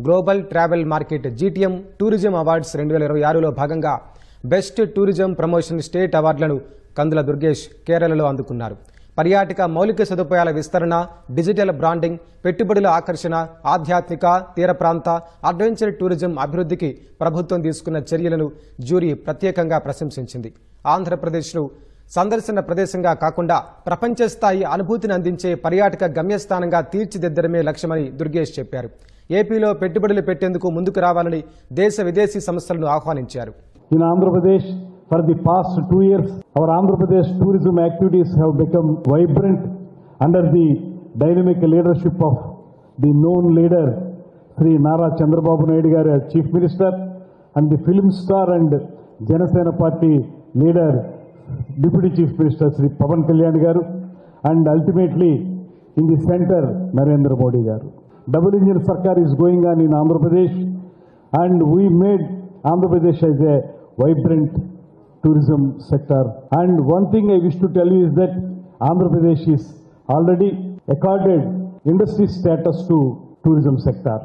Global travel market GTM tourism awards 2026లో భాగంగా best tourism promotion state అవార్డులను కందుల దుర్గేష్ కేరళలో అందుకున్నారు. పర్యాటక మౌలిక సదుపాయాల విస్తరణ, డిజిటల్ బ్రాండింగ్, పెట్టుబడుల ఆకర్షణ, ఆధ్యాత్మిక, తీర ప్రాంత, అడ్వెంచర్ టూరిజం అభివృద్ధికి ప్రభుత్వం తీసుకున్న చర్యలను జ్యూరీ ప్రత్యేకంగా ప్రశంసించింది. ఆంధ్రప్రదేశ్ను సందర్శన ప్రదేశంగా కాకుండా ప్రపంచ స్థాయి అనుభూతిని అందించే పర్యాటక గమ్యస్థానంగా తీర్చిదిద్దడమే లక్ష్యమని దుర్గేష్ చెప్పారు. ఏపీలో పెట్టుబడులు పెట్టేందుకు ముందుకు రావాలని దేశ విదేశీ సంస్థలను ఆహ్వానించారు. In Andhra Pradesh, for the past 2 years, our Andhra Pradesh tourism activities have become vibrant under the dynamic leadership of the known leader, Sri Nara Chandrababu Naidu garu as Chief Minister, and the film star and Janasena Party leader, Deputy Chief Minister Sri Pavan Kalyan garu, and ultimately in the center, Narendra Modi garu. Double engine Sarkar is going on in Andhra Pradesh, and we made Andhra Pradesh as a vibrant tourism sector. And one thing I wish to tell you is that Andhra Pradesh is already accorded industry status to tourism sector.